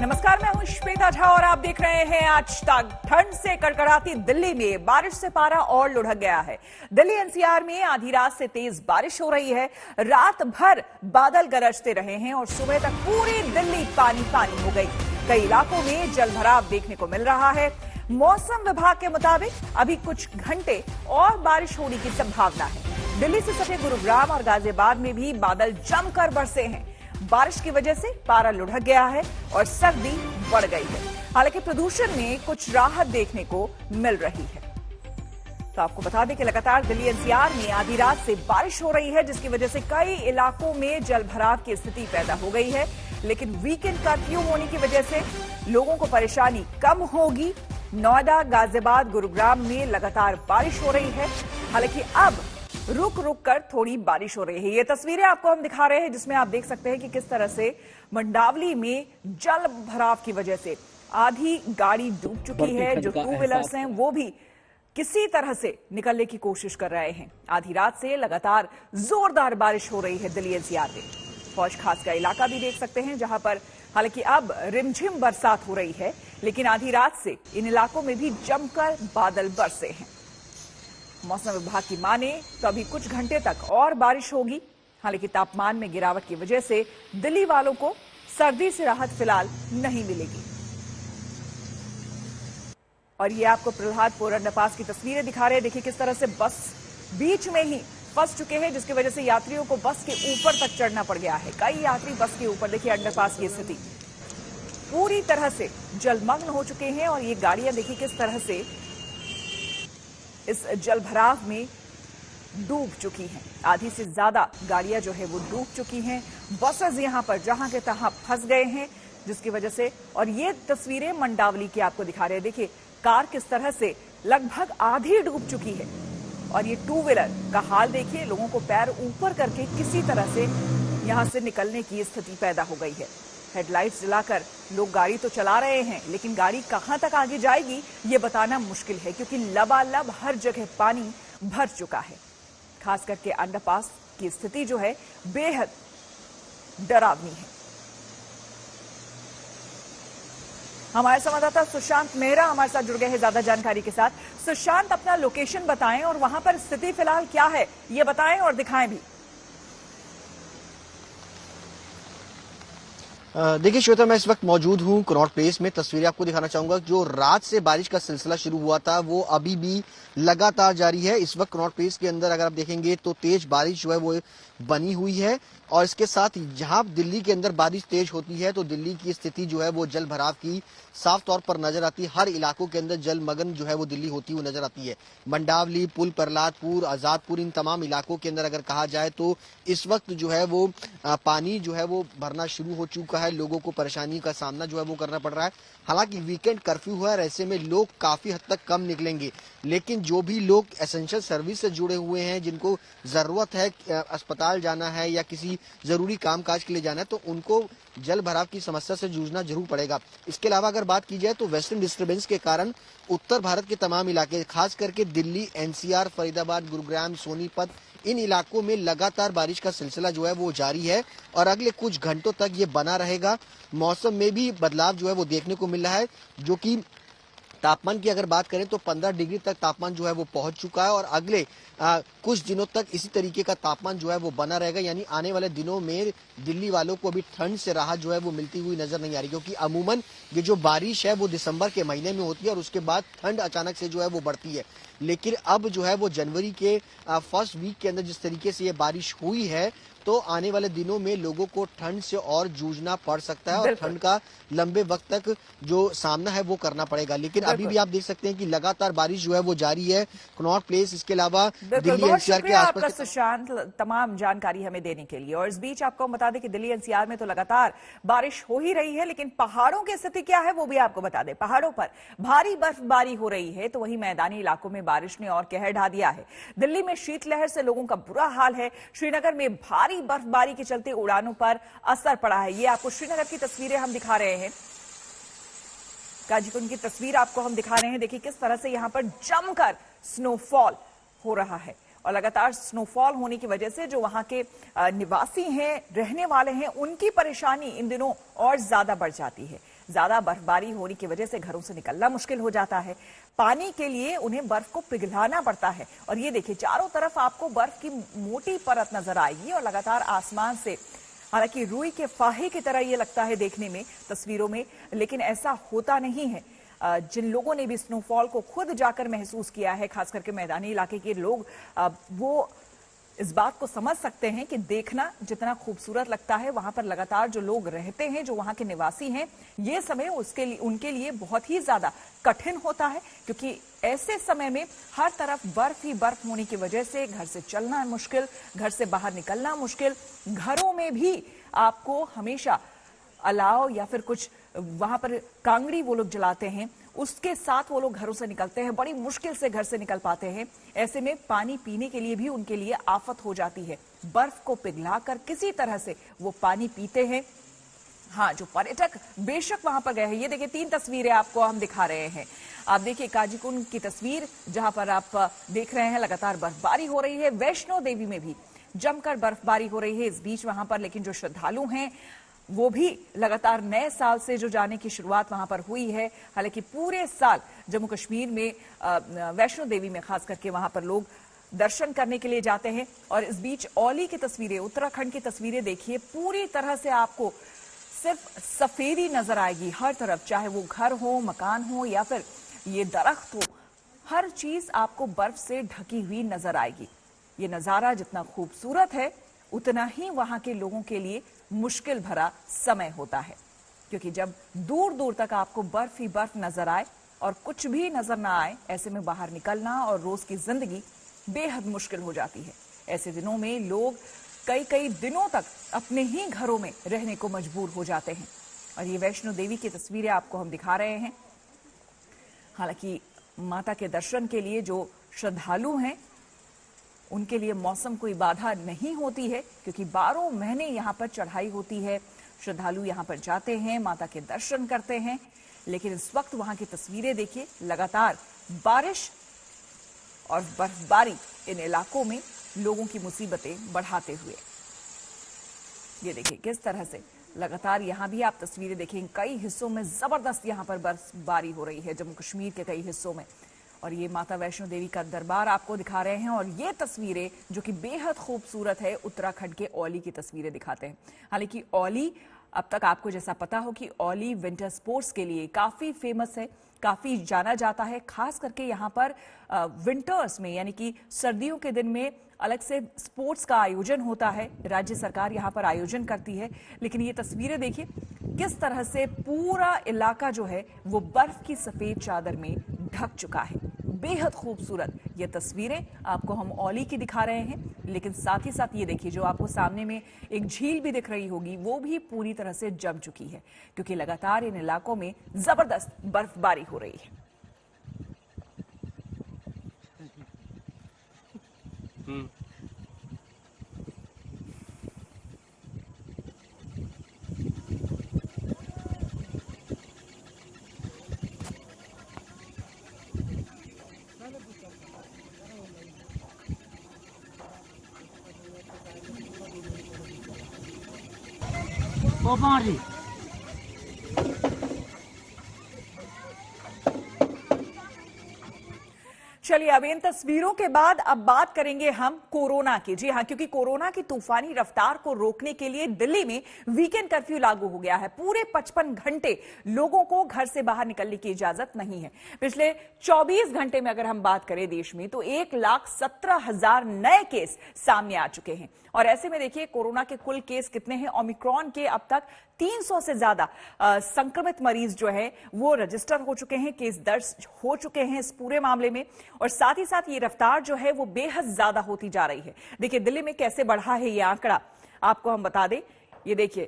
नमस्कार, मैं हूं श्वेता झा और आप देख रहे हैं आज तक। ठंड से कड़कड़ाती दिल्ली में बारिश से पारा और लुढ़क गया है। दिल्ली एनसीआर में आधी रात से तेज बारिश हो रही है। रात भर बादल गरजते रहे हैं और सुबह तक पूरी दिल्ली पानी पानी हो गई। कई इलाकों में जलभराव देखने को मिल रहा है। मौसम विभाग के मुताबिक अभी कुछ घंटे और बारिश होने की संभावना है। दिल्ली से सटे गुरुग्राम और गाजियाबाद में भी बादल जमकर बरसे हैं। बारिश की वजह से पारा लुढ़क गया है और सर्दी बढ़ गई है। हालांकि प्रदूषण में कुछ राहत देखने को मिल रही है। तो आपको बता दें कि लगातार दिल्ली एनसीआर में आधी रात से बारिश हो रही है, जिसकी वजह से कई इलाकों में जलभराव की स्थिति पैदा हो गई है। लेकिन वीकेंड कर्फ्यू होने की वजह से लोगों को परेशानी कम होगी। नोएडा, गाजियाबाद, गुरुग्राम में लगातार बारिश हो रही है। हालांकि अब रुक रुक कर थोड़ी बारिश हो रही है। ये तस्वीरें आपको हम दिखा रहे हैं, जिसमें आप देख सकते हैं कि किस तरह से मंडावली में जल भराव की वजह से आधी गाड़ी डूब चुकी है। जो टू व्हीलर्स हैं वो भी किसी तरह से निकलने की कोशिश कर रहे हैं। आधी रात से लगातार जोरदार बारिश हो रही है दिल्ली एनसीआर में। फौज खास का इलाका भी देख सकते हैं, जहां पर हालांकि अब रिमझिम बरसात हो रही है, लेकिन आधी रात से इन इलाकों में भी जमकर बादल बरसे हैं। मौसम विभाग की माने तो अभी कुछ घंटे तक और बारिश होगी। हालांकि तापमान में गिरावट की वजह से दिल्ली वालों को सर्दी से राहत फिलहाल नहीं मिलेगी। और ये आपको प्रहलादपुर अंडरपास की तस्वीरें दिखा रहे हैं। देखिए किस तरह से बस बीच में ही फंस चुके हैं, जिसकी वजह से यात्रियों को बस के ऊपर तक चढ़ना पड़ गया है। कई यात्री बस के ऊपर, देखिए अंडरपास की स्थिति पूरी तरह से जलमग्न हो चुके हैं। और ये गाड़ियां देखिए किस तरह से इस जलभराव में डूब चुकी हैं। आधी से ज्यादा गाड़ियां जो है वो डूब चुकी हैं। बसेस यहां पर जहां के तहां फंस गए हैं, जिसकी वजह से। और ये तस्वीरें मंडावली की आपको दिखा रहे हैं। देखिए कार किस तरह से लगभग आधी डूब चुकी है। और ये टू व्हीलर का हाल देखिए, लोगों को पैर ऊपर करके किसी तरह से यहां से निकलने की स्थिति पैदा हो गई है। हेडलाइट्स जलाकर लोग गाड़ी तो चला रहे हैं, लेकिन गाड़ी कहां तक आगे जाएगी ये बताना मुश्किल है, क्योंकि लबालब हर जगह पानी भर चुका है। खास करके अंडरपास की स्थिति जो है बेहद डरावनी है। हमारे संवाददाता सुशांत मेहरा हमारे साथ जुड़ गए हैं ज्यादा जानकारी के साथ। सुशांत, अपना लोकेशन बताएं और वहां पर स्थिति फिलहाल क्या है ये बताएं और दिखाएं भी। देखिए श्वेता, मैं इस वक्त मौजूद हूँ कनॉट प्लेस में। तस्वीरें आपको दिखाना चाहूंगा। जो रात से बारिश का सिलसिला शुरू हुआ था वो अभी भी लगातार जारी है। इस वक्त कनॉट प्लेस के अंदर अगर आप देखेंगे तो तेज बारिश जो है वो बनी हुई है। और इसके साथ जहां दिल्ली के अंदर बारिश तेज होती है तो दिल्ली की स्थिति जो है वो जल भराव की साफ तौर पर नजर आती है। हर इलाकों के अंदर जलमग्न जो है वो दिल्ली होती हुई नजर आती है। मंडावली, पुल, प्रहलादपुर, आजादपुर, इन तमाम इलाकों के अंदर अगर कहा जाए तो इस वक्त जो है वो पानी जो है वो भरना शुरू हो चुका है। लोगों को परेशानी का सामना जो है वो करना पड़ रहा है। हालांकि वीकेंड कर्फ्यू हुआ है, ऐसे में लोग काफी हद तक कम निकलेंगे, लेकिन जो भी लोग एसेंशियल सर्विस से जुड़े हुए हैं, जिनको जरूरत है अस्पताल जाना है या किसी जरूरी कामकाज के लिए जाना है, तो उनको जल भराव की समस्या से जूझना जरूर पड़ेगा। इसके अलावा अगर बात की जाए तो वेस्टर्न डिस्टर्बेंस के कारण उत्तर भारत के तमाम इलाके, खास करके दिल्ली, एनसीआर, फरीदाबाद, गुरुग्राम, सोनीपत, इन इलाकों में लगातार बारिश का सिलसिला जो है वो जारी है और अगले कुछ घंटों तक ये बना रहेगा। मौसम में भी बदलाव जो है वो देखने को मिल रहा है, जो कि तापमान की अगर बात करें तो 15 डिग्री तक तापमान जो है वो पहुंच चुका है। और अगले कुछ दिनों तक इसी तरीके का तापमान जो है वो बना रहेगा। यानी आने वाले दिनों में दिल्ली वालों को अभी ठंड से राहत जो है वो मिलती हुई नजर नहीं आ रही, क्योंकि अमूमन ये जो बारिश है वो दिसंबर के महीने में होती है और उसके बाद ठंड अचानक से जो है वो बढ़ती है। लेकिन अब जो है वो जनवरी के फर्स्ट वीक के अंदर जिस तरीके से ये बारिश हुई है, तो आने वाले दिनों में लोगों को ठंड से और जूझना पड़ सकता है और ठंड का लंबे वक्त तक जो सामना है वो करना पड़ेगा। लेकिन अभी भी आप देख सकते हैं कि लगातार बारिश जो है वो जारी है कनॉट प्लेस, इसके अलावा दिल्ली एनसीआर के आसपास। सुशांत, तमाम जानकारी हमें देने के लिए। और इस बीच आपको हम बता दें कि दिल्ली एनसीआर में तो लगातार बारिश हो ही रही है, लेकिन पहाड़ों की स्थिति क्या है वो भी आपको बता दें। पहाड़ों पर भारी बर्फबारी हो रही है, तो वहीं मैदानी इलाकों में बारिश ने और कहर ढा दिया है। दिल्ली में शीतलहर से लोगों का बुरा हाल है। श्रीनगर में भारी बर्फबारी के चलते उड़ानों पर असर पड़ा है। ये आपको श्रीनगर की तस्वीरें हम दिखा रहे हैं। काजीकुंड की तस्वीर आपको हम दिखा रहे हैं। देखिए किस तरह से यहां पर जमकर स्नोफॉल हो रहा है। और लगातार स्नोफॉल होने की वजह से जो वहां के निवासी हैं, रहने वाले हैं, उनकी परेशानी इन दिनों और ज्यादा बढ़ जाती है। ज्यादा बर्फबारी होने की वजह से घरों से निकलना मुश्किल हो जाता है। पानी के लिए उन्हें बर्फ को पिघलाना पड़ता है। और ये देखिए, चारों तरफ आपको बर्फ की मोटी परत नजर आएगी और लगातार आसमान से, हालांकि रुई के फाहे की तरह ये लगता है देखने में तस्वीरों में, लेकिन ऐसा होता नहीं है। जिन लोगों ने भी स्नोफॉल को खुद जाकर महसूस किया है, खास करके मैदानी इलाके के लोग, वो इस बात को समझ सकते हैं कि देखना जितना खूबसूरत लगता है, वहां पर लगातार जो लोग रहते हैं, जो वहां के निवासी हैं, ये समय उनके लिए बहुत ही ज्यादा कठिन होता है, क्योंकि ऐसे समय में हर तरफ बर्फ ही बर्फ होने की वजह से घर से चलना मुश्किल, घर से बाहर निकलना मुश्किल। घरों में भी आपको हमेशा अलाव या फिर कुछ वहां पर कांगड़ी वो लोग जलाते हैं, उसके साथ वो लोग घरों से निकलते हैं, बड़ी मुश्किल से घर से निकल पाते हैं। ऐसे में पानी पीने के लिए भी उनके लिए आफत हो जाती है। बर्फ को पिघलाकर किसी तरह से वो पानी पीते हैं। हाँ, जो पर्यटक बेशक वहां पर गए हैं, ये देखिए 3 तस्वीरें आपको हम दिखा रहे हैं। आप देखिए काजीकुंड की तस्वीर, जहां पर आप देख रहे हैं लगातार बर्फबारी हो रही है। वैष्णो देवी में भी जमकर बर्फबारी हो रही है इस बीच वहां पर, लेकिन जो श्रद्धालु हैं वो भी लगातार नए साल से जो जाने की शुरुआत वहां पर हुई है। हालांकि पूरे साल जम्मू कश्मीर में वैष्णो देवी में खास करके वहां पर लोग दर्शन करने के लिए जाते हैं। और इस बीच औली की तस्वीरें, उत्तराखंड की तस्वीरें देखिए, पूरी तरह से आपको सिर्फ सफेदी नजर आएगी हर तरफ, चाहे वो घर हो, मकान हो या फिर ये दरख्त हो, हर चीज आपको बर्फ से ढकी हुई नजर आएगी। ये नजारा जितना खूबसूरत है, उतना ही वहां के लोगों के लिए मुश्किल भरा समय होता है, क्योंकि जब दूर दूर तक आपको बर्फ ही बर्फ नजर आए और कुछ भी नजर ना आए, ऐसे में बाहर निकलना और रोज की जिंदगी बेहद मुश्किल हो जाती है। ऐसे दिनों में लोग कई कई दिनों तक अपने ही घरों में रहने को मजबूर हो जाते हैं। और ये वैष्णो देवी की तस्वीरें आपको हम दिखा रहे हैं। हालांकि माता के दर्शन के लिए जो श्रद्धालु हैं, उनके लिए मौसम कोई बाधा नहीं होती है, क्योंकि 12 महीने यहाँ पर चढ़ाई होती है। श्रद्धालु यहाँ पर जाते हैं, माता के दर्शन करते हैं। लेकिन इस वक्त वहां की तस्वीरें देखिए, लगातार बारिश और बर्फबारी इन इलाकों में लोगों की मुसीबतें बढ़ाते हुए। ये देखिए किस तरह से लगातार यहां भी आप तस्वीरें देखें, कई हिस्सों में जबरदस्त यहां पर बर्फबारी हो रही है, जम्मू कश्मीर के कई हिस्सों में। और ये माता वैष्णो देवी का दरबार आपको दिखा रहे हैं। और ये तस्वीरें जो कि बेहद खूबसूरत है, उत्तराखंड के औली की तस्वीरें दिखाते हैं। हालांकि औली, अब तक आपको जैसा पता हो कि औली विंटर स्पोर्ट्स के लिए काफी फेमस है, काफी जाना जाता है। खास करके यहाँ पर विंटर्स में, यानी कि सर्दियों के दिन में अलग से स्पोर्ट्स का आयोजन होता है, राज्य सरकार यहाँ पर आयोजन करती है। लेकिन ये तस्वीरें देखिए किस तरह से पूरा इलाका जो है वो बर्फ की सफेद चादर में ढक चुका है। बेहद खूबसूरत ये तस्वीरें आपको हम औली की दिखा रहे हैं। लेकिन साथ ही साथ ये देखिए, जो आपको सामने में एक झील भी दिख रही होगी, वो भी पूरी तरह से जम चुकी है, क्योंकि लगातार इन इलाकों में जबरदस्त बर्फबारी हो रही है। चलिए, अब इन तस्वीरों के बाद अब बात करेंगे हम कोरोना की। जी हां, क्योंकि कोरोना की तूफानी रफ्तार को रोकने के लिए दिल्ली में वीकेंड कर्फ्यू लागू हो गया है। पूरे 55 घंटे लोगों को घर से बाहर निकलने की इजाजत नहीं है। पिछले 24 घंटे में अगर हम बात करें देश में, तो 1,17,000 नए केस सामने आ चुके हैं। और ऐसे में देखिए कोरोना के कुल केस कितने हैं। ओमिक्रॉन के अब तक 300 से ज्यादा संक्रमित मरीज जो है वो रजिस्टर हो चुके हैं, केस दर्ज हो चुके हैं इस पूरे मामले में। और साथ ही साथ ये रफ्तार जो है वो बेहद ज्यादा होती जा रही है। देखिए दिल्ली में कैसे बढ़ा है ये आंकड़ा, आपको हम बता दें। ये देखिए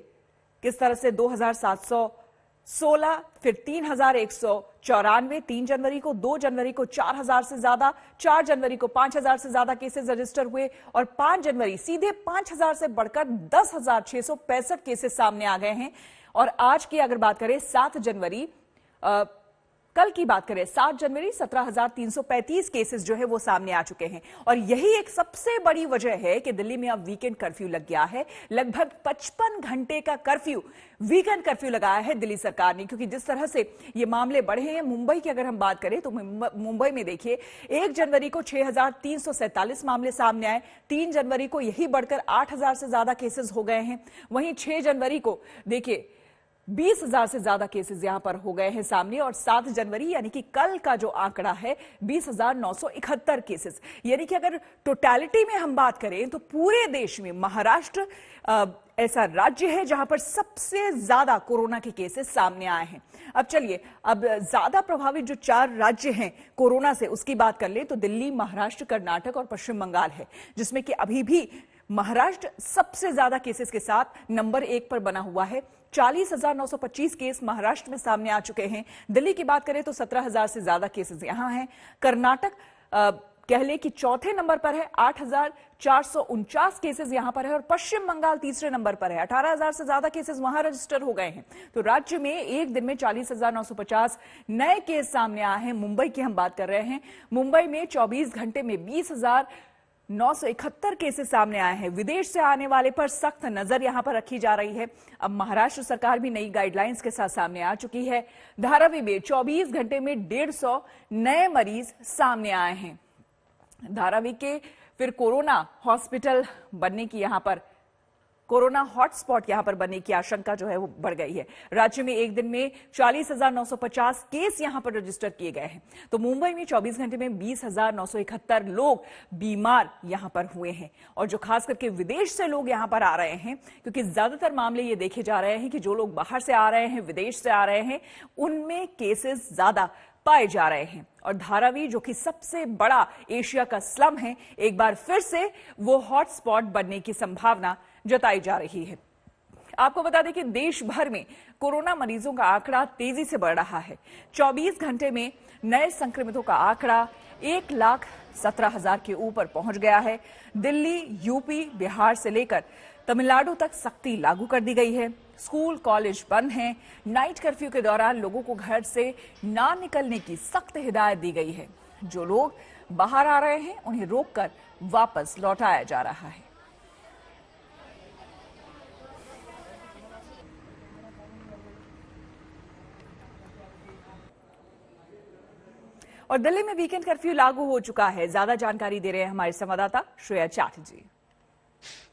किस तरह से 2,716, फिर 3,194, 3 जनवरी को, 2 जनवरी को 4,000 से ज्यादा, 4 जनवरी को 5,000 से ज्यादा केसेस रजिस्टर हुए और 5 जनवरी सीधे 5,000 से बढ़कर 10,665 केसेस सामने आ गए हैं। और आज की अगर बात करें 7 जनवरी कल की बात करें 7 जनवरी 17,335 केसेस जो है वो सामने आ चुके हैं और यही एक सबसे बड़ी वजह है कि दिल्ली में अब वीकेंड कर्फ्यू लग गया है। लगभग 55 घंटे का कर्फ्यू, वीकेंड कर्फ्यू लगाया है दिल्ली सरकार ने, क्योंकि जिस तरह से ये मामले बढ़े हैं। मुंबई की अगर हम बात करें तो मुंबई में देखिए 1 जनवरी को 6,347 मामले सामने आए, 3 जनवरी को यही बढ़कर 8,000 से ज्यादा केसेस हो गए हैं। वहीं 6 जनवरी को देखिए 20,000 से ज्यादा केसेस यहां पर हो गए हैं सामने और 7 जनवरी यानी कि कल का जो आंकड़ा है 20,971 केसेस। यानी कि अगर टोटलिटी में हम बात करें तो पूरे देश में महाराष्ट्र ऐसा राज्य है जहां पर सबसे ज्यादा कोरोना के केसेस सामने आए हैं। अब चलिए, अब ज्यादा प्रभावित जो 4 राज्य हैं कोरोना से उसकी बात कर ले तो दिल्ली, महाराष्ट्र, कर्नाटक और पश्चिम बंगाल है, जिसमें कि अभी भी महाराष्ट्र सबसे ज्यादा केसेस के साथ नंबर 1 पर बना हुआ है। 40,925 केस महाराष्ट्र में सामने आ चुके हैं। दिल्ली की बात करें तो 17,000 से ज्यादा केसेस यहां हैं। कर्नाटक कह ले कि चौथे नंबर पर है, 8,449 केसेस यहां पर है और पश्चिम बंगाल तीसरे नंबर पर है, 18,000 से ज्यादा केसेस वहां रजिस्टर हो गए हैं। तो राज्य में एक दिन में 40,950 नए केस सामने आए हैं। मुंबई की हम बात कर रहे हैं, मुंबई में 24 घंटे में 20,971 केसेस सामने आए हैं। विदेश से आने वाले पर सख्त नजर यहां पर रखी जा रही है। अब महाराष्ट्र सरकार भी नई गाइडलाइंस के साथ सामने आ चुकी है। धारावी में 24 घंटे में 150 नए मरीज सामने आए हैं। धारावी के फिर कोरोना हॉस्पिटल बनने की यहां पर कोरोना हॉटस्पॉट यहां पर बनने की आशंका जो है वो बढ़ गई है। राज्य में एक दिन में 40,950 केस यहां पर रजिस्टर किए गए हैं। तो मुंबई में 24 घंटे में 20,971 लोग बीमार यहां पर हुए हैं और जो खास करके विदेश से लोग यहां पर आ रहे हैं, क्योंकि ज्यादातर मामले ये देखे जा रहे हैं कि जो लोग बाहर से आ रहे हैं, विदेश से आ रहे हैं, उनमें केसेस ज्यादा पाए जा रहे हैं। और धारावी जो कि सबसे बड़ा एशिया का स्लम है, एक बार फिर से वो हॉटस्पॉट बनने की संभावना जताई जा रही है। आपको बता दें कि देश भर में कोरोना मरीजों का आंकड़ा तेजी से बढ़ रहा है। 24 घंटे में नए संक्रमितों का आंकड़ा 1,17,000 के ऊपर पहुंच गया है। दिल्ली, यूपी, बिहार से लेकर तमिलनाडु तक सख्ती लागू कर दी गई है। स्कूल, कॉलेज बंद हैं। नाइट कर्फ्यू के दौरान लोगों को घर से ना निकलने की सख्त हिदायत दी गई है। जो लोग बाहर आ रहे हैं उन्हें रोककर वापस लौटाया जा रहा है। और दिल्ली में वीकेंड कर्फ्यू लागू हो चुका है। ज्यादा जानकारी दे रहे हैं हमारे संवाददाता श्रेया चैटर्जी।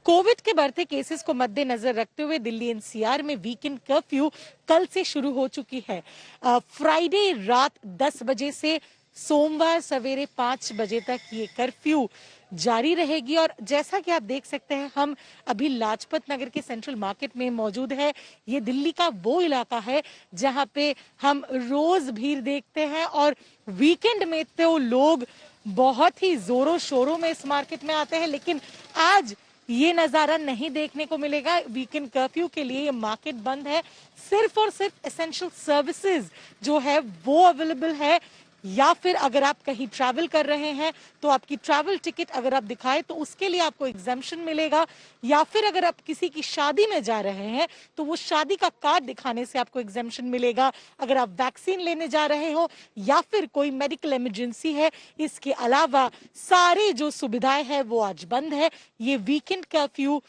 कोविड के बढ़ते केसेस को मद्देनजर रखते हुए दिल्ली एनसीआर में वीकेंड कर्फ्यू कल से शुरू हो चुकी है। फ्राइडे रात 10 बजे से सोमवार सवेरे 5 बजे तक ये कर्फ्यू जारी रहेगी। और जैसा कि आप देख सकते हैं, हम अभी लाजपत नगर के सेंट्रल मार्केट में मौजूद है। ये दिल्ली का वो इलाका है जहां पे हम रोज भीड़ देखते हैं और वीकेंड में तो लोग बहुत ही जोरों शोरों में इस मार्केट में आते हैं, लेकिन आज ये नजारा नहीं देखने को मिलेगा। वीकेंड कर्फ्यू के लिए ये मार्केट बंद है। सिर्फ और सिर्फ एसेंशियल सर्विसेज जो है वो अवेलेबल है, या फिर अगर आप कहीं ट्रैवल कर रहे हैं तो आपकी ट्रैवल टिकट अगर आप दिखाएं तो उसके लिए आपको एग्जेम्पशन मिलेगा, या फिर अगर आप किसी की शादी में जा रहे हैं तो वो शादी का कार्ड दिखाने से आपको एग्जेम्पशन मिलेगा। अगर आप वैक्सीन लेने जा रहे हो या फिर कोई मेडिकल इमरजेंसी है, इसके अलावा सारी जो सुविधाएं हैं वो आज बंद है। ये वीकेंड कर्फ्यू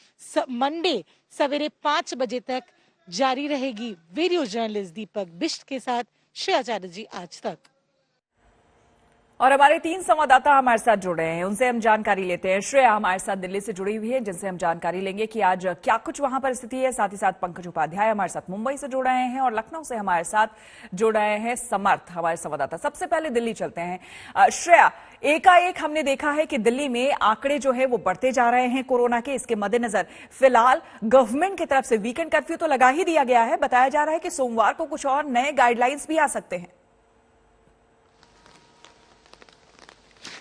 मंडे सवेरे 5 बजे तक जारी रहेगी। वीडियो जर्नलिस्ट दीपक बिष्ट के साथ श्रेया चैटर्जी, आज तक। और हमारे 3 संवाददाता हमारे साथ जुड़ रहे हैं, उनसे हम जानकारी लेते हैं। श्रेया हमारे साथ दिल्ली से जुड़ी हुई है, जिनसे हम जानकारी लेंगे कि आज क्या कुछ वहां पर स्थिति है। साथ ही साथ पंकज उपाध्याय हमारे साथ मुंबई से जुड़ रहे हैं और लखनऊ से हमारे साथ जुड़ रहे हैं समर्थ, हमारे संवाददाता। सबसे पहले दिल्ली चलते हैं। श्रेया, एकाएक हमने देखा है कि दिल्ली में आंकड़े जो है वो बढ़ते जा रहे हैं कोरोना के। इसके मद्देनजर फिलहाल गवर्नमेंट की तरफ से वीकेंड कर्फ्यू तो लगा ही दिया गया है। बताया जा रहा है कि सोमवार को कुछ और नए गाइडलाइंस भी आ सकते हैं।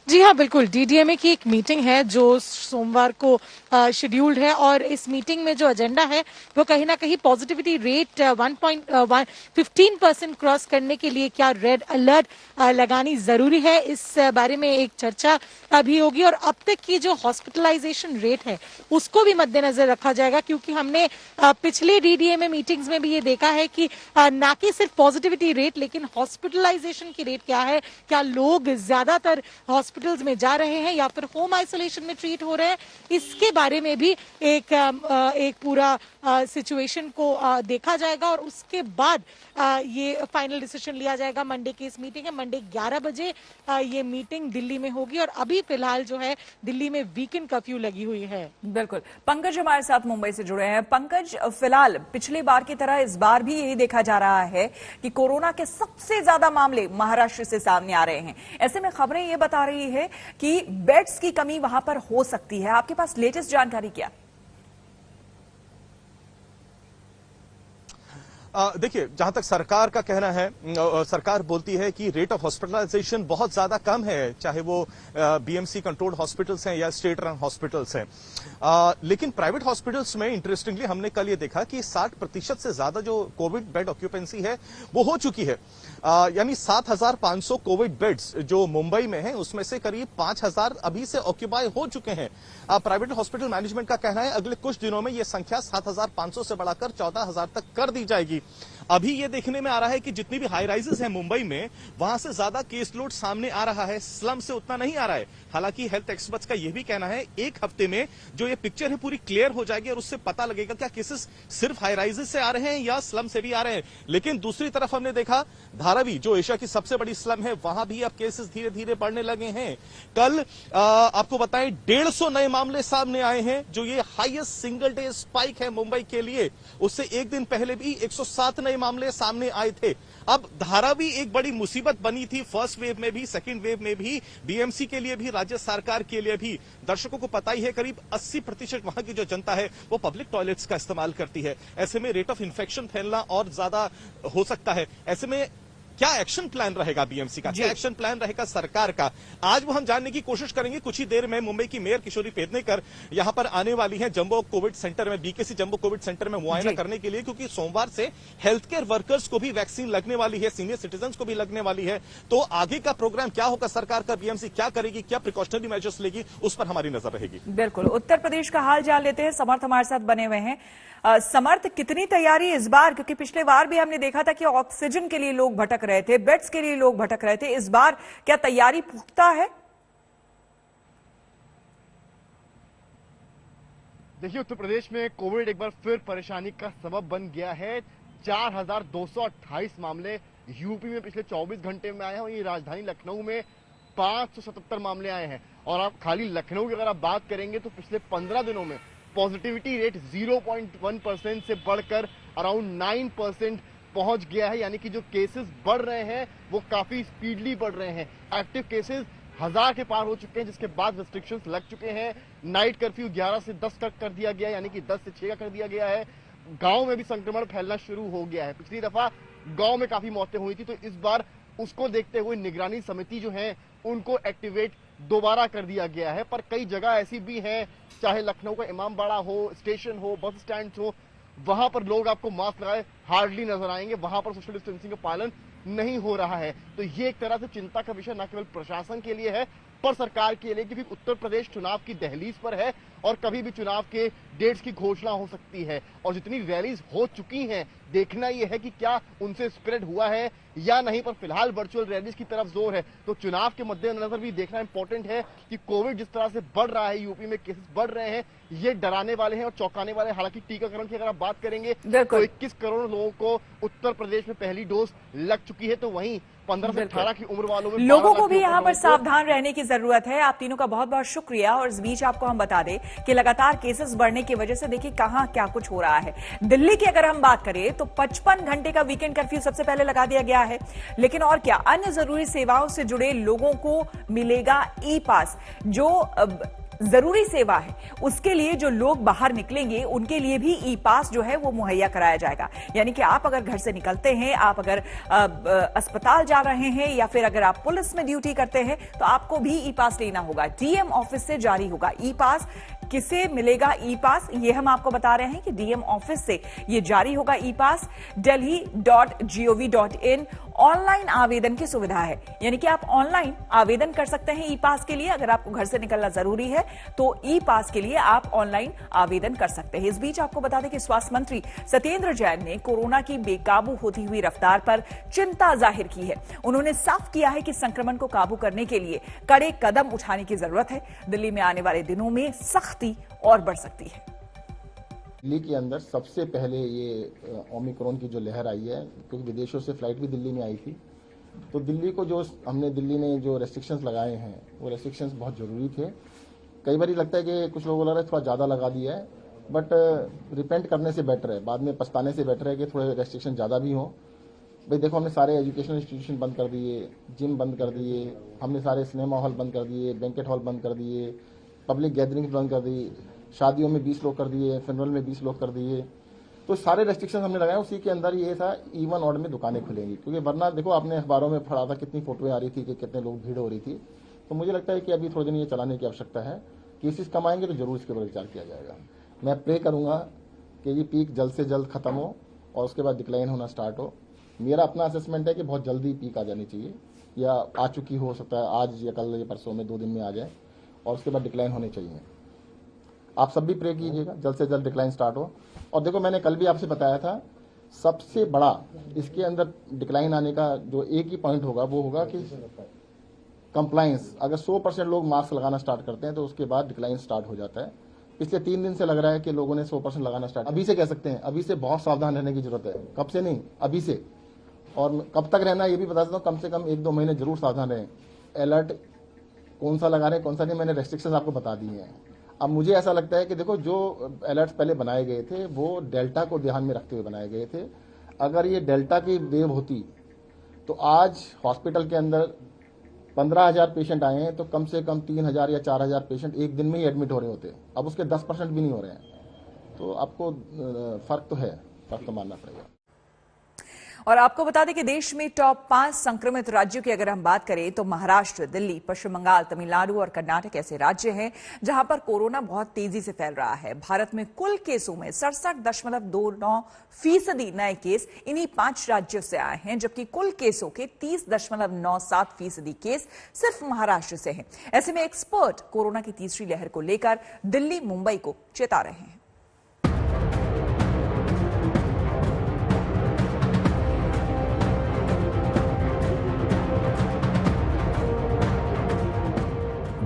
जी हाँ, बिल्कुल। डीडीएमए की एक मीटिंग है जो सोमवार को शेड्यूल्ड है और इस मीटिंग में जो एजेंडा है वो कहीं ना कहीं पॉजिटिविटी रेट 15% क्रॉस करने के लिए क्या रेड अलर्ट लगानी जरूरी है, इस बारे में एक चर्चा भी होगी। और अब तक की जो हॉस्पिटलाइजेशन रेट है उसको भी मद्देनजर रखा जाएगा, क्योंकि हमने पिछले डीडीएमए मीटिंग्स में भी ये देखा है कि ना कि सिर्फ पॉजिटिविटी रेट लेकिन हॉस्पिटलाइजेशन की रेट क्या है, क्या लोग ज्यादातर हॉस्पिटल्स में जा रहे हैं या फिर होम आइसोलेशन में ट्रीट हो रहे हैं, इसके बारे में भी एक पूरा सिचुएशन को देखा जाएगा और उसके बाद ये फाइनल डिसीजन लिया जाएगा। मंडे की इस मीटिंग है, मंडे 11 बजे ये मीटिंग दिल्ली में होगी और अभी फिलहाल जो है दिल्ली में वीकेंड कर्फ्यू लगी हुई है। बिल्कुल। पंकज हमारे साथ मुंबई से जुड़े हैं। पंकज, फिलहाल पिछली बार की तरह इस बार भी यही देखा जा रहा है कि कोरोना के सबसे ज्यादा मामले महाराष्ट्र से सामने आ रहे हैं। ऐसे में खबरें ये बता रही है कि बेड्स की कमी वहां पर हो सकती है। आपके पास लेटेस्ट जानकारी क्या? देखिए, जहां तक सरकार का कहना है, सरकार बोलती है कि रेट ऑफ हॉस्पिटलाइजेशन बहुत ज्यादा कम है, चाहे वो बीएमसी कंट्रोल्ड हॉस्पिटल्स हैं या स्टेट रन हॉस्पिटल्स हैं। लेकिन प्राइवेट हॉस्पिटल्स में इंटरेस्टिंगली हमने कल ये देखा कि 60% से ज्यादा जो कोविड बेड ऑक्यूपेंसी है वो हो चुकी है। यानी 7,500 कोविड बेड्स जो मुंबई में है उसमें से करीब 5,000 अभी से ऑक्यूपाई हो चुके हैं। प्राइवेट हॉस्पिटल मैनेजमेंट का कहना है अगले कुछ दिनों में यह संख्या 7,500 से बढ़ाकर 14,000 तक कर दी जाएगी। अभी ये देखने में आ रहा है कि जितनी भी हाई राइजेस हैं मुंबई में, वहां से ज्यादा केस लोड सामने आ रहा है, स्लम से उतना नहीं आ रहा है। हालांकि हेल्थ एक्सपर्ट्स का यह भी कहना है एक हफ्ते में जो ये पिक्चर है पूरी क्लियर हो जाएगी और उससे पता लगेगा क्या केसेस सिर्फ हाई राइजेस से आ रहे हैं या स्लम से भी आ रहे हैं। लेकिन दूसरी तरफ हमने देखा धारावी जो एशिया की सबसे बड़ी स्लम है, वहां भी अब केसेस धीरे धीरे बढ़ने लगे हैं। कल आपको बताएं 150 नए मामले सामने आए हैं, जो ये हाईएस्ट सिंगल डे स्पाइक है मुंबई के लिए। उससे एक दिन पहले भी 107 नए मामले सामने आए थे। अब धारावी एक बड़ी मुसीबत बनी थी, फर्स्ट वेव में भी, सेकंड वेव में भी, बीएमसी के लिए भी, राज्य सरकार के लिए भी। दर्शकों को पता ही है करीब 80% वहां की जो जनता है वो पब्लिक टॉयलेट्स का इस्तेमाल करती है। ऐसे में रेट ऑफ इन्फेक्शन फैलना और ज्यादा हो सकता है। ऐसे में क्या एक्शन प्लान रहेगा बीएमसी का, क्या एक्शन प्लान रहेगा सरकार का, आज वो हम जानने की कोशिश करेंगे। कुछ ही देर में मुंबई की मेयर किशोरी पेडनेकर यहां पर आने वाली हैं जंबो कोविड सेंटर में, बीकेसी जंबो कोविड सेंटर में मुआयना करने के लिए, क्योंकि सोमवार से हेल्थ केयर वर्कर्स को भी वैक्सीन लगने वाली है, सीनियर सिटीजन को भी लगने वाली है। तो आगे का प्रोग्राम क्या होगा सरकार का, बीएमसी क्या करेगी, क्या प्रिकॉशनरी मेजर्स लेगी, उस पर हमारी नजर रहेगी। बिल्कुल। उत्तर प्रदेश का हाल जान लेते हैं। समर्थ हमारे साथ बने हुए हैं। समर्थ, कितनी तैयारी इस बार, क्योंकि पिछले बार भी हमने देखा था कि ऑक्सीजन के लिए लोग भटक रहे थे, बेड्स के लिए लोग भटक रहे थे, इस बार क्या तैयारी पुख्ता है? देखिए, उत्तर प्रदेश में कोविड एक बार फिर परेशानी का सबब बन गया है। 4,228 मामले यूपी में पिछले 24 घंटे में आए हैं। वहीं राजधानी लखनऊ में 577 मामले आए हैं। और आप खाली लखनऊ की अगर आप बात करेंगे तो पिछले 15 दिनों में पॉजिटिविटी रेट 0.1% से बढ़कर अराउंड 9% पहुंच गया है। यानी कि जो केसेस बढ़ रहे हैं वो काफी स्पीडली बढ़ रहे हैं। एक्टिव केसेस 1000 के पार हो चुके हैं, जिसके बाद रिस्ट्रिक्शंस लग चुके हैं। नाइट कर्फ्यू 11 से 10 तक कर दिया गया है, यानी कि 10 से 6 का कर दिया गया है। गांव में भी संक्रमण फैलना शुरू हो गया है। पिछली दफा गांव में काफी मौतें हुई थी, तो इस बार उसको देखते हुए निगरानी समिति जो है उनको एक्टिवेट दोबारा कर दिया गया है। पर कई जगह ऐसी भी हैं, चाहे लखनऊ का इमामबाड़ा हो, स्टेशन हो, बस स्टैंड हो, वहां पर लोग आपको मास्क लगाए हार्डली नजर आएंगे। वहां पर सोशल डिस्टेंसिंग का पालन नहीं हो रहा है। तो ये एक तरह से चिंता का विषय न केवल प्रशासन के लिए है पर सरकार के लिए, क्योंकि उत्तर प्रदेश चुनाव की दहलीज पर है और कभी भी चुनाव के डेट्स की घोषणा हो सकती है। और जितनी रैलीज हो चुकी हैं, देखना यह है कि क्या उनसे स्प्रेड हुआ है या नहीं। पर फिलहाल वर्चुअल रैलीज की तरफ जोर है। तो चुनाव के मद्देनजर भी देखना इंपॉर्टेंट है कि कोविड जिस तरह से बढ़ रहा है, यूपी में केसेस बढ़ रहे हैं, ये डराने वाले हैं और चौंकाने वाले हैं। हालांकि टीकाकरण की अगर आप बात करेंगे तो 21 करोड़ लोगों को उत्तर प्रदेश में पहली डोज लग चुकी है। तो वहीं 15 से 18 की उम्र वालों में लोगों को भी यहां पर सावधान रहने की जरूरत है। आप तीनों का बहुत बहुत शुक्रिया। और इस बीच आपको हम बता दें कि लगातार केसेस बढ़ने की वजह से देखिए कहां क्या कुछ हो रहा है। दिल्ली की अगर हम बात करें तो 55 घंटे का वीकेंड कर्फ्यू सबसे पहले लगा दिया गया है। लेकिन और क्या, अन्य जरूरी सेवाओं से जुड़े लोगों को मिलेगा ई पास। जो जरूरी सेवा है, उसके लिए जो लोग बाहर निकलेंगे उनके लिए भी ई पास जो है वो मुहैया कराया जाएगा। यानी कि आप अगर घर से निकलते हैं, आप अगर अस्पताल जा रहे हैं या फिर अगर आप पुलिस में ड्यूटी करते हैं तो आपको भी ई पास लेना होगा। डीएम ऑफिस से जारी होगा ई पास। किसे मिलेगा ई पास, ये हम आपको बता रहे हैं कि डीएम ऑफिस से ये जारी होगा ई पास। delhi.gov.in ऑनलाइन आवेदन की सुविधा है, यानी कि आप ऑनलाइन आवेदन कर सकते हैं ई पास के लिए। अगर आपको घर से निकलना जरूरी है तो ई पास के लिए आप ऑनलाइन आवेदन कर सकते हैं। इस बीच आपको बता दें कि स्वास्थ्य मंत्री सत्येंद्र जैन ने कोरोना की बेकाबू होती हुई रफ्तार पर चिंता जाहिर की है। उन्होंने साफ किया है कि संक्रमण को काबू करने के लिए कड़े कदम उठाने की जरूरत है। दिल्ली में आने वाले दिनों में सख्ती और बढ़ सकती है। दिल्ली के अंदर सबसे पहले ये ओमिक्रॉन की जो लहर आई है, क्योंकि विदेशों से फ्लाइट भी दिल्ली में आई थी, तो दिल्ली को जो हमने दिल्ली में जो रेस्ट्रिक्शंस लगाए हैं वो रेस्ट्रिक्शंस बहुत ज़रूरी थे। कई बार लगता है कि कुछ लोगों ने थोड़ा ज़्यादा लगा दिया है, बट रिपेंट करने से बेटर है, बाद में पछताने से बेटर है कि थोड़े रेस्ट्रिक्शन ज़्यादा भी हों। भाई देखो, हमने सारे एजुकेशनल इंस्टीट्यूशन बंद कर दिए, जिम बंद कर दिए, हमने सारे सिनेमा हॉल बंद कर दिए, बैंकेट हॉल बंद कर दिए, पब्लिक गैदरिंग्स बंद कर दी, शादियों में 20 लोग कर दिए, फ्यूनरल में 20 लोग कर दिए। तो सारे रेस्ट्रिक्शन हमने लगाए। उसी के अंदर ये था इवन ऑड में दुकानें खुलेंगी, क्योंकि वरना देखो आपने अखबारों में पढ़ा था कितनी फोटोएं आ रही थी कि कितने लोग भीड़ हो रही थी। तो मुझे लगता है कि अभी थोड़े दिन ये चलाने की आवश्यकता है। केसेस कम आएंगे तो जरूर इसके ऊपर विचार किया जाएगा। मैं प्रे करूंगा कि ये पीक जल्द से जल्द खत्म हो और उसके बाद डिक्लाइन होना स्टार्ट हो। मेरा अपना असेसमेंट है कि बहुत जल्दी पीक आ जानी चाहिए, या आ चुकी हो सकता है आज या कल या परसों में 2 दिन में आ जाए, और उसके बाद डिक्लाइन होने चाहिए। आप सब भी प्रे कीजिएगा जल्द से जल्द डिक्लाइन स्टार्ट हो। और देखो, मैंने कल भी आपसे बताया था, सबसे बड़ा इसके अंदर डिक्लाइन आने का जो एक ही पॉइंट होगा वो होगा कि कंप्लायंस। अगर 100% लोग मास्क लगाना स्टार्ट करते हैं तो उसके बाद डिक्लाइन स्टार्ट हो जाता है। पिछले 3 दिन से लग रहा है कि लोगों ने 100% लगाना स्टार्ट, अभी से कह सकते हैं, अभी से बहुत सावधान रहने की जरूरत है। कब से नहीं, अभी से। और कब तक रहना ये भी बता देता हूँ, कम से कम 1-2 महीने जरूर सावधान रहें। अलर्ट कौन सा लगा रहे हैं कौन सा नहीं, मैंने रेस्ट्रिक्शंस आपको बता दिए हैं। अब मुझे ऐसा लगता है कि देखो, जो अलर्ट्स पहले बनाए गए थे वो डेल्टा को ध्यान में रखते हुए बनाए गए थे। अगर ये डेल्टा की वेव होती तो आज हॉस्पिटल के अंदर 15,000 पेशेंट आए हैं तो कम से कम 3,000 या 4,000 पेशेंट एक दिन में ही एडमिट हो रहे होते। अब उसके 10% भी नहीं हो रहे हैं। तो आपको फर्क तो है, फर्क तो मानना पड़ेगा। और आपको बता दें कि देश में टॉप 5 संक्रमित राज्यों की अगर हम बात करें तो महाराष्ट्र, दिल्ली, पश्चिम बंगाल, तमिलनाडु और कर्नाटक ऐसे राज्य हैं जहां पर कोरोना बहुत तेजी से फैल रहा है। भारत में कुल केसों में 67.29% नए केस इन्हीं 5 राज्यों से आए हैं, जबकि कुल केसों के 30.97% केस सिर्फ महाराष्ट्र से हैं। ऐसे में एक्सपर्ट कोरोना की तीसरी लहर को लेकर दिल्ली, मुंबई को चेता रहे हैं।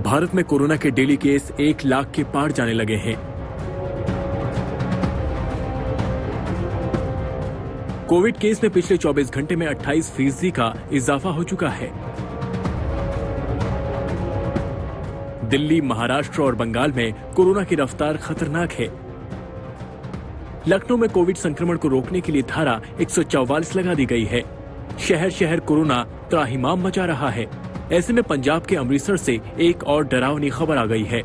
भारत में कोरोना के डेली केस 1 लाख के पार जाने लगे हैं। कोविड केस में पिछले 24 घंटे में 28% का इजाफा हो चुका है। दिल्ली, महाराष्ट्र और बंगाल में कोरोना की रफ्तार खतरनाक है। लखनऊ में कोविड संक्रमण को रोकने के लिए धारा 144 लगा दी गई है। शहर शहर कोरोना त्राहिमाम मचा रहा है। ऐसे में पंजाब के अमृतसर से एक और डरावनी खबर आ गई है।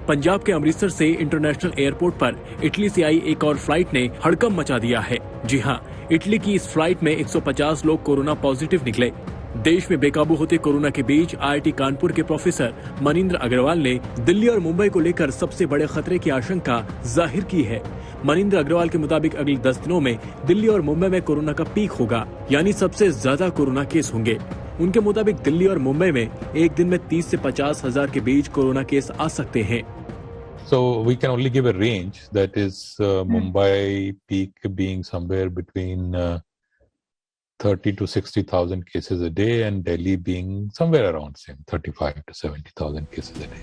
पंजाब के अमृतसर से इंटरनेशनल एयरपोर्ट पर इटली से आई एक और फ्लाइट ने हड़कंप मचा दिया है। जी हां, इटली की इस फ्लाइट में 150 लोग कोरोना पॉजिटिव निकले। देश में बेकाबू होते कोरोना के बीच IIT कानपुर के प्रोफेसर मनिंद्र अग्रवाल ने दिल्ली और मुंबई को लेकर सबसे बड़े खतरे की आशंका जाहिर की है। मनिंद्र अग्रवाल के मुताबिक अगले 10 दिनों में दिल्ली और मुंबई में कोरोना का पीक होगा, यानी सबसे ज्यादा कोरोना केस होंगे। उनके मुताबिक दिल्ली और मुंबई में एक दिन में 30 से 50 हजार के बीच कोरोना केस आ सकते हैं। So we can only give a range, that is Mumbai peak being somewhere between 30 to 60,000 cases a day and Delhi being somewhere around same 35 to 70,000 cases a day.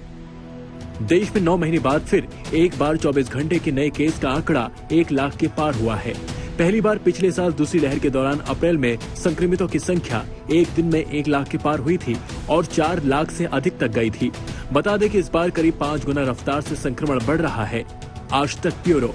देश में 9 महीने बाद फिर एक बार 24 घंटे के नए केस का आंकड़ा 1 लाख के पार हुआ है। पहली बार पिछले साल दूसरी लहर के दौरान अप्रैल में संक्रमितों की संख्या एक दिन में 1 लाख के पार हुई थी और 4 लाख से अधिक तक गई थी। बता दें कि इस बार करीब 5 गुना रफ्तार से संक्रमण बढ़ रहा है। आज तक ब्यूरो।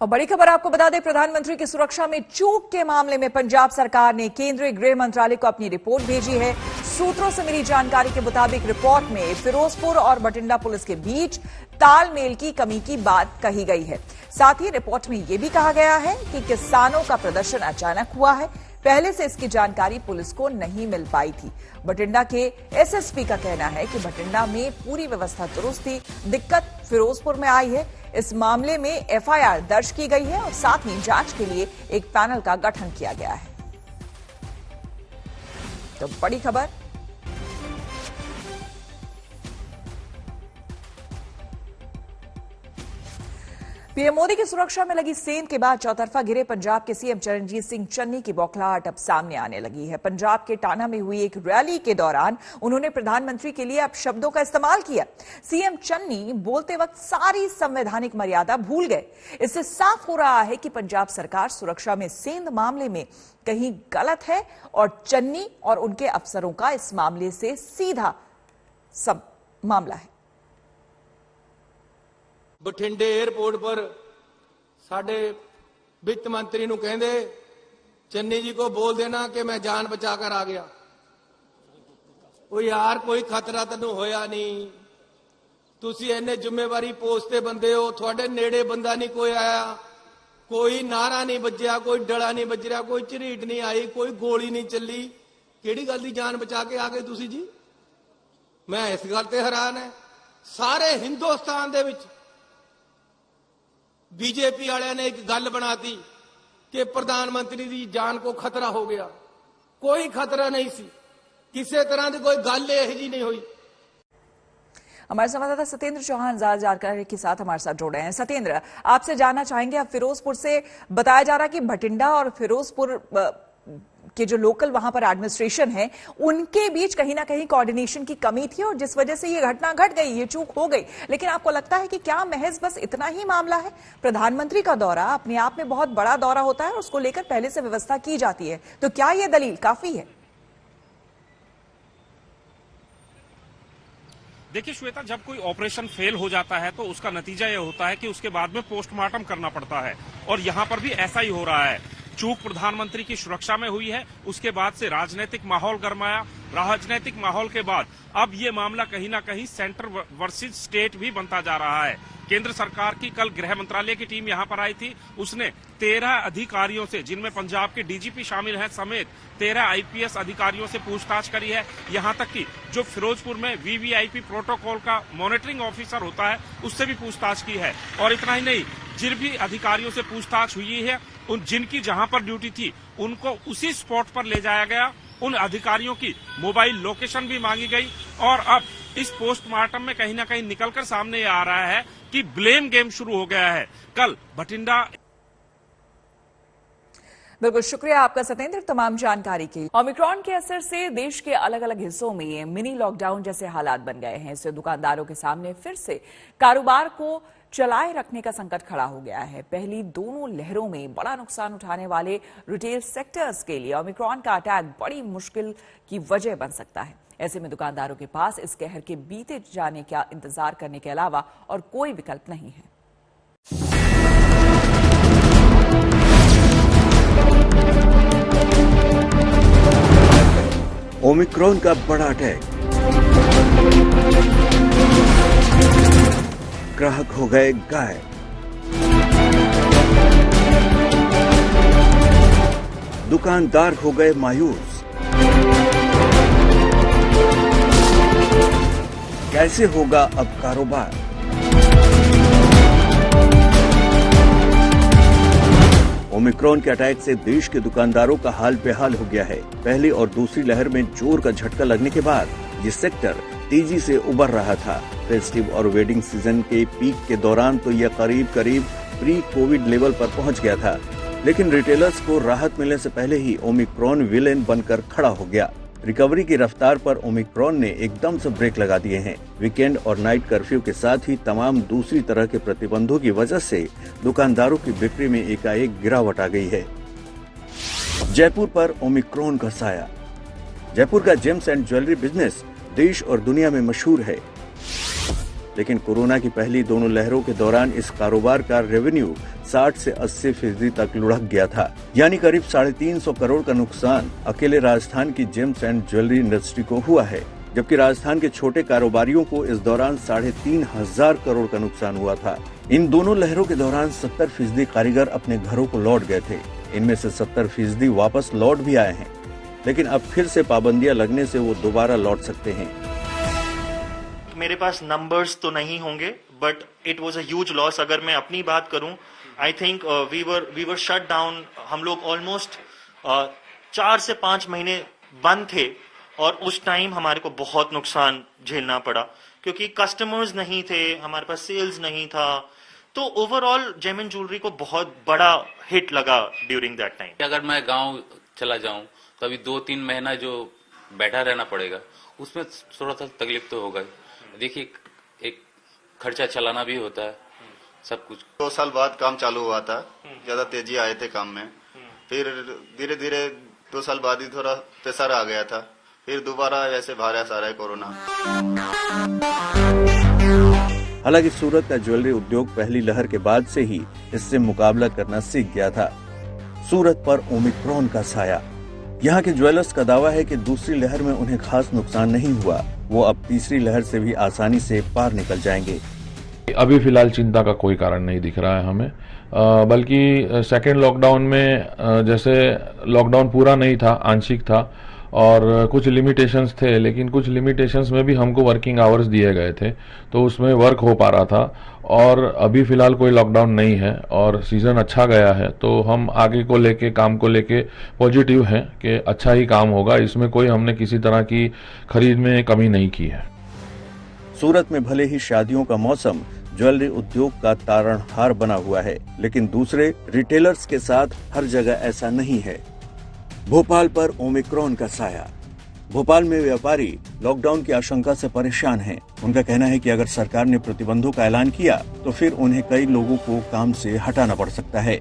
और बड़ी खबर आपको बता दें, प्रधानमंत्री की सुरक्षा में चूक के मामले में पंजाब सरकार ने केंद्रीय गृह मंत्रालय को अपनी रिपोर्ट भेजी है। सूत्रों से मिली जानकारी के मुताबिक रिपोर्ट में फिरोजपुर और बठिंडा पुलिस के बीच तालमेल की कमी की बात कही गई है। साथ ही रिपोर्ट में यह भी कहा गया है कि किसानों का प्रदर्शन अचानक हुआ है, पहले से इसकी जानकारी पुलिस को नहीं मिल पाई थी। बठिंडा के एसएसपी का कहना है कि बठिंडा में पूरी व्यवस्था दुरुस्त थी, दिक्कत फिरोजपुर में आई है। इस मामले में एफआईआर दर्ज की गई है और साथ ही जांच के लिए एक पैनल का गठन किया गया है। तो बड़ी खबर, पीएम मोदी की सुरक्षा में लगी सेंध के बाद चौतरफा घिरे पंजाब के सीएम चरणजीत सिंह चन्नी की बौखलाहट अब सामने आने लगी है। पंजाब के टाना में हुई एक रैली के दौरान उन्होंने प्रधानमंत्री के लिए अपशब्दों का इस्तेमाल किया। सीएम चन्नी बोलते वक्त सारी संवैधानिक मर्यादा भूल गए। इससे साफ हो रहा है कि पंजाब सरकार सुरक्षा में सेंध मामले में कहीं गलत है और चन्नी और उनके अफसरों का इस मामले से सीधा मामला है। बठिंडे एयरपोर्ट पर साडे वित्त मंत्री नूं कहंदे चन्नी जी को बोल देना कि मैं जान बचा कर आ गया। ओ यार कोई खतरा तैनूं होया नहीं, तुसी इन्ने जिम्मेवारी पोस्ट ते बंदे हो, थोड़े नेड़े बंदा नहीं कोई आया, कोई नारा नहीं बज्जिया, कोई डड़ा नहीं बज रहा, कोई झरीट नहीं आई, कोई गोली नहीं चली, किहड़ी गल दी जान बचा के आ गए तुसी जी। मैं इस गल ते हैरान है। सारे हिंदुस्तान दे विच बीजेपी वाले ने एक गल बनाती कि प्रधानमंत्री की जान को खतरा हो गया। कोई खतरा नहीं सी, किसी तरह की कोई गल यह जी नहीं हुई। हमारे संवाददाता सत्येंद्र चौहान ज्यादा जानकारी के साथ हमारे साथ जुड़ रहे हैं। सत्येंद्र, आपसे जानना चाहेंगे, अब फिरोजपुर से बताया जा रहा है कि भटिंडा और फिरोजपुर के जो लोकल वहां पर एडमिनिस्ट्रेशन है उनके बीच कहीं ना कहीं कोऑर्डिनेशन की कमी थी और जिस वजह से ये घटना घट गई, ये चूक हो गई। लेकिन आपको लगता है कि क्या महज बस इतना ही मामला है? प्रधानमंत्री का दौरा अपने आप में बहुत बड़ा दौरा होता है और उसको लेकर पहले से व्यवस्था की जाती है, तो क्या यह दलील काफी है? देखिए श्वेता, जब कोई ऑपरेशन फेल हो जाता है तो उसका नतीजा यह होता है कि उसके बाद में पोस्टमार्टम करना पड़ता है और यहां पर भी ऐसा ही हो रहा है। चूक प्रधानमंत्री की सुरक्षा में हुई है, उसके बाद से राजनीतिक माहौल गरमाया। राजनीतिक माहौल के बाद अब ये मामला कहीं ना कहीं सेंटर वर्सेस स्टेट भी बनता जा रहा है। केंद्र सरकार की कल गृह मंत्रालय की टीम यहां पर आई थी, उसने 13 अधिकारियों से, जिनमें पंजाब के डीजीपी शामिल हैं समेत 13 आईपीएस अधिकारियों से पूछताछ करी है। यहां तक कि जो फिरोजपुर में वीवीआईपी प्रोटोकॉल का मॉनिटरिंग ऑफिसर होता है उससे भी पूछताछ की है। और इतना ही नहीं, जिन भी अधिकारियों से पूछताछ हुई है, उन जिनकी जहां पर ड्यूटी थी उनको उसी स्पॉट पर ले जाया गया। उन अधिकारियों की मोबाइल लोकेशन भी मांगी गई और अब इस पोस्टमार्टम में कहीं ना कहीं निकलकर सामने आ रहा है कि ब्लेम गेम शुरू हो गया है। कल भटिंडा। बिल्कुल, शुक्रिया आपका सत्येंद्र तमाम जानकारी के लिए। ओमिक्रॉन के असर से देश के अलग अलग हिस्सों में मिनी लॉकडाउन जैसे हालात बन गए हैं। इससे दुकानदारों के सामने फिर से कारोबार को चलाए रखने का संकट खड़ा हो गया है। पहली दोनों लहरों में बड़ा नुकसान उठाने वाले रिटेल सेक्टर्स के लिए ओमिक्रॉन का अटैक बड़ी मुश्किल की वजह बन सकता है। ऐसे में दुकानदारों के पास इस कहर के बीते जाने का इंतजार करने के अलावा और कोई विकल्प नहीं है। ओमिक्रॉन का बड़ा अटैक, ग्राहक हो गए गायब। दुकानदार हो गए मायूस। कैसे होगा अब कारोबार? ओमिक्रॉन के अटैक से देश के दुकानदारों का हाल बेहाल हो गया है। पहली और दूसरी लहर में जोर का झटका लगने के बाद ये सेक्टर तेजी से उबर रहा था। फेस्टिव और वेडिंग सीजन के पीक के दौरान तो यह करीब प्री कोविड लेवल पर पहुंच गया था, लेकिन रिटेलर्स को राहत मिलने से पहले ही ओमिक्रॉन विलेन बनकर खड़ा हो गया। रिकवरी की रफ्तार पर ओमिक्रॉन ने एकदम से ब्रेक लगा दिए हैं। वीकेंड और नाइट कर्फ्यू के साथ ही तमाम दूसरी तरह के प्रतिबंधों की वजह से दुकानदारों की बिक्री में एकाएक गिरावट आ गई है। जयपुर पर ओमिक्रॉन का साया। जयपुर का जेम्स एंड ज्वेलरी बिजनेस देश और दुनिया में मशहूर है, लेकिन कोरोना की पहली दोनों लहरों के दौरान इस कारोबार का रेवेन्यू 60 से 80% तक लुढ़क गया था, यानी करीब 350 करोड़ का नुकसान अकेले राजस्थान की जेम्स एंड ज्वेलरी इंडस्ट्री को हुआ है, जबकि राजस्थान के छोटे कारोबारियों को इस दौरान 3,500 करोड़ का नुकसान हुआ था। इन दोनों लहरों के दौरान 70% कारीगर अपने घरों को लौट गए थे। इनमें से 70% वापस लौट भी आए हैं, लेकिन अब फिर से पाबंदियां लगने से वो दोबारा लौट सकते हैं। मेरे पास नंबर्स तो नहीं होंगे, but it was a huge loss. अगर मैं अपनी बात करूं, I think we were shut down. हम लोग ऑलमोस्ट 4 से 5 महीने बंद थे और उस टाइम हमारे को बहुत नुकसान झेलना पड़ा, क्योंकि कस्टमर्स नहीं थे, हमारे पास सेल्स नहीं था। तो ओवरऑल जेम एंड ज्वेलरी को बहुत बड़ा हिट लगा ड्यूरिंग दैट टाइम। अगर मैं गांव चला जाऊं तो अभी 2-3 महीना जो बैठा रहना पड़ेगा, उसमें थोड़ा सा तकलीफ तो होगा। देखिए, एक खर्चा चलाना भी होता है, सब कुछ। 2 साल बाद काम चालू हुआ था, ज्यादा तेजी आए थे काम में, फिर धीरे धीरे 2 साल बाद ही थोड़ा प्रेशर आ गया था, फिर दोबारा ऐसे भारा सारा है कोरोना। हालांकि सूरत का ज्वेलरी उद्योग पहली लहर के बाद से ही इससे मुकाबला करना सीख गया था। सूरत पर ओमिक्रॉन का साया। यहाँ के ज्वेलर्स का दावा है कि दूसरी लहर में उन्हें खास नुकसान नहीं हुआ, वो अब तीसरी लहर से भी आसानी से पार निकल जाएंगे। अभी फिलहाल चिंता का कोई कारण नहीं दिख रहा है हमें, बल्कि सेकेंड लॉकडाउन में जैसे लॉकडाउन पूरा नहीं था, आंशिक था और कुछ लिमिटेशंस थे, लेकिन कुछ लिमिटेशंस में भी हमको वर्किंग आवर्स दिए गए थे, तो उसमें वर्क हो पा रहा था। और अभी फिलहाल कोई लॉकडाउन नहीं है और सीजन अच्छा गया है, तो हम आगे को लेके, काम को लेके पॉजिटिव हैं कि अच्छा ही काम होगा। इसमें कोई हमने किसी तरह की खरीद में कमी नहीं की है। सूरत में भले ही शादियों का मौसम ज्वेलरी उद्योग का तारणहार बना हुआ है, लेकिन दूसरे रिटेलर्स के साथ हर जगह ऐसा नहीं है। भोपाल पर ओमिक्रॉन का साया। भोपाल में व्यापारी लॉकडाउन की आशंका से परेशान हैं। उनका कहना है कि अगर सरकार ने प्रतिबंधों का ऐलान किया तो फिर उन्हें कई लोगों को काम से हटाना पड़ सकता है।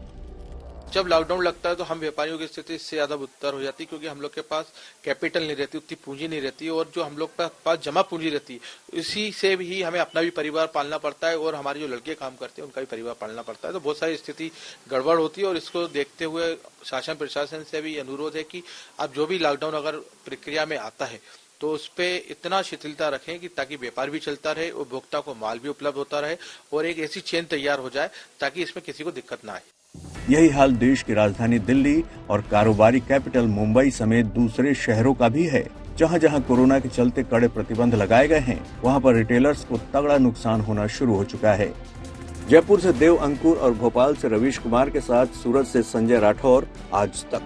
जब लॉकडाउन लगता है तो हम व्यापारियों की स्थिति इससे ज्यादा बदतर हो जाती है, क्योंकि हम लोग के पास कैपिटल नहीं रहती, उतनी पूंजी नहीं रहती, और जो हम लोग के पास जमा पूंजी रहती है इसी से भी हमें अपना भी परिवार पालना पड़ता है और हमारे जो लड़के काम करते हैं उनका भी परिवार पालना पड़ता है। तो बहुत सारी स्थिति गड़बड़ होती है और इसको देखते हुए शासन प्रशासन से भी अनुरोध है कि आप जो भी लॉकडाउन अगर प्रक्रिया में आता है तो उस पे इतना शिथिलता रखें कि ताकि व्यापार भी चलता रहे, उपभोक्ता को माल भी उपलब्ध होता रहे और एक ऐसी चेन तैयार हो जाए ताकि इसमें किसी को दिक्कत ना आए। यही हाल देश की राजधानी दिल्ली और कारोबारी कैपिटल मुंबई समेत दूसरे शहरों का भी है। जहां जहां कोरोना के चलते कड़े प्रतिबंध लगाए गए हैं, वहां पर रिटेलर्स को तगड़ा नुकसान होना शुरू हो चुका है। जयपुर से देव अंकुर और भोपाल से रवीश कुमार के साथ सूरत से संजय राठौर, आज तक।